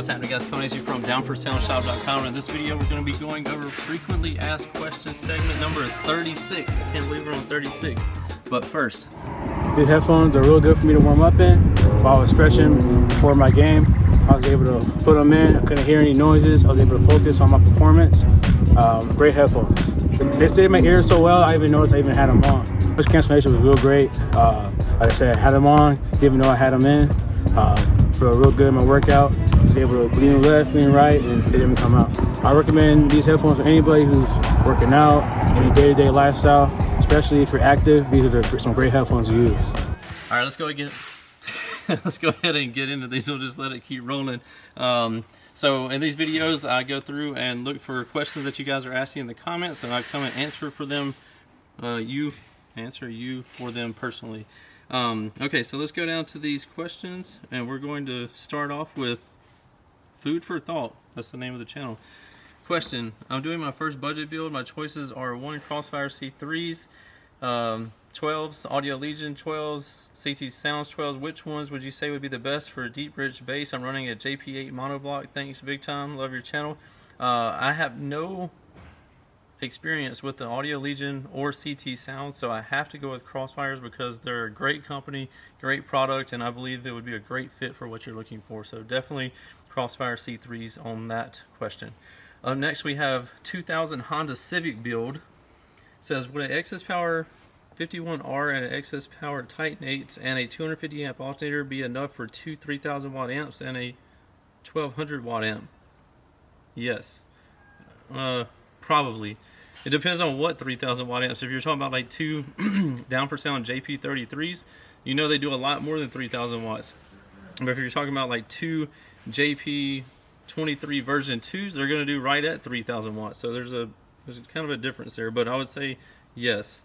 what's happening, guys? Coming at you from downforsoundshop.com. In this video, we're going to be going over frequently asked questions segment number 36. I can't believe we're on 36. But first, these headphones are real good for me to warm up in. While I was stretching before my game, I was able to put them in. I couldn't hear any noises. I was able to focus on my performance. Great headphones. They stayed in my ears so well, I even noticed I even had them on. Push cancellation was real great. Like I said, I had them on, didn't even know I had them in. Felt real good in my workout. I was able to lean left, lean right, and they didn't come out. I recommend these headphones for anybody who's working out, any day-to-day lifestyle, especially if you're active. These are some great headphones to use. All right, let's go again. Let's go ahead and get into these. We'll just let it keep rolling. So in these videos, I go through and look for questions that you guys are asking in the comments, and I come and answer for them. Answer you for them personally. Okay, so let's go down to these questions, and we're going to start off with food for thought. That's the name of the channel. Question: I'm doing my first budget build. My choices are 1 Crossfire C3s, 12s, Audio Legion 12s, CT Sounds 12s. Which ones would you say would be the best for a deep, rich bass? I'm running a JP8 monoblock. Thanks, big time. Love your channel. I have no experience with the Audio Legion or CT Sounds, so I have to go with Crossfires because they're a great company, great product, and I believe it would be a great fit for what you're looking for. So definitely Crossfire C3s on that question. Next we have 2000 Honda Civic build. It says, would an XS Power 51R and an XS Power Titan 8 and a 250 amp alternator be enough for two 3000 watt amps and a 1200 watt amp? Yes. Probably. It depends on what 3000 watt amps. If you're talking about like two Down for Sound JP33s, you know they do a lot more than 3000 watts. But if you're talking about like two JP23 version 2s, they're going to do right at 3000 watts. So there's kind of a difference there, but I would say yes.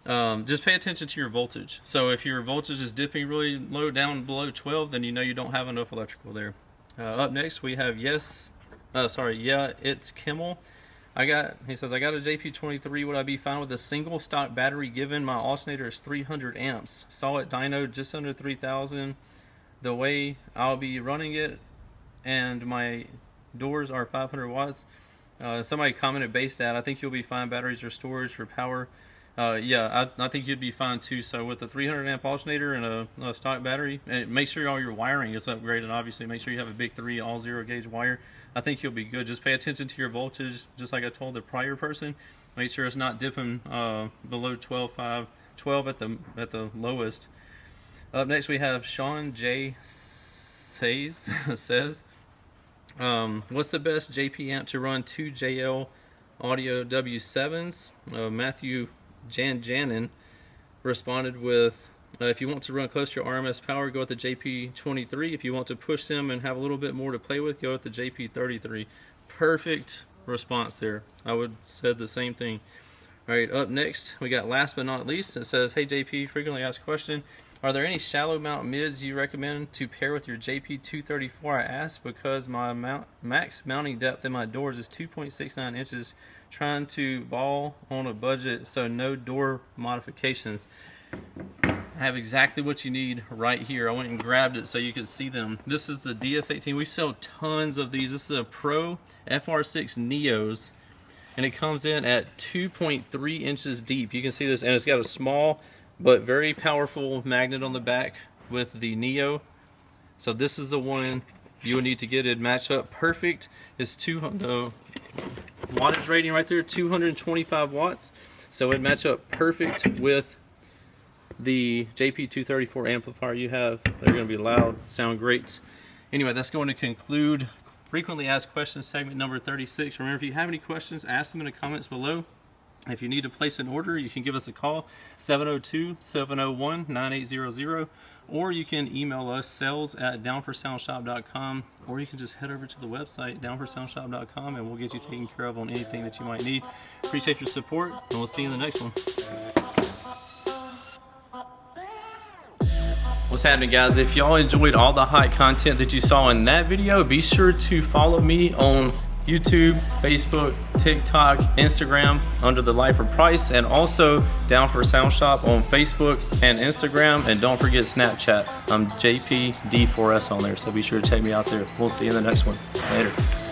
Just pay attention to your voltage. So if your voltage is dipping really low down below 12, then you know you don't have enough electrical there. Up next we have it's Kimmel. He says, I got a JP23. Would I be fine with a single stock battery given my alternator is 300 amps? Saw it dyno just under 3000. The way I'll be running it and my doors are 500 watts. Somebody commented based at, I think you'll be fine. Batteries or storage for power. Yeah, I think you'd be fine too. So with a 300 amp alternator and a stock battery, and make sure all your wiring is upgraded. Obviously, make sure you have a big 3 all 0 gauge wire. I think you'll be good. Just pay attention to your voltage, just like I told the prior person. Make sure it's not dipping below 12 at the lowest. Up next we have Sean J. says, what's the best JP amp to run 2 JL Audio W7s? Matthew Janin responded with, if you want to run close to your RMS power, go with the JP23. If you want to push them and have a little bit more to play with, go with the JP33. Perfect response there. I would said the same thing. All right, up next, we got last but not least. It says, hey JP, frequently asked question. Are there any shallow mount mids you recommend to pair with your JP234? I asked because my max mounting depth in my doors is 2.69 inches. Trying to ball on a budget, so no door modifications. I have exactly what you need right here. I went and grabbed it so you could see them. This is the DS18. We sell tons of these. This is a Pro FR6 Neos, and it comes in at 2.3 inches deep. You can see this, and it's got a small but very powerful magnet on the back with the Neo. So this is the one you would need to get it match up perfect. It's the wattage rating right there, 225 watts. So it'd match up perfect with the JP234 amplifier you have. They're going to be loud, sound great. Anyway, that's going to conclude frequently asked questions segment number 36. Remember, if you have any questions, ask them in the comments below. If you need to place an order, you can give us a call, 702-701-9800, or you can email us, sales@downforsoundshop.com, or you can just head over to the website, downforsoundshop.com, and we'll get you taken care of on anything that you might need. Appreciate your support, and we'll see you in the next one. What's happening, guys? If y'all enjoyed all the hot content that you saw in that video, be sure to follow me on YouTube, Facebook, TikTok, Instagram under the Life of Price, and also Down for Sound Shop on Facebook and Instagram. And don't forget Snapchat. I'm JPD4S on there, so be sure to check me out there. We'll see you in the next one. Later.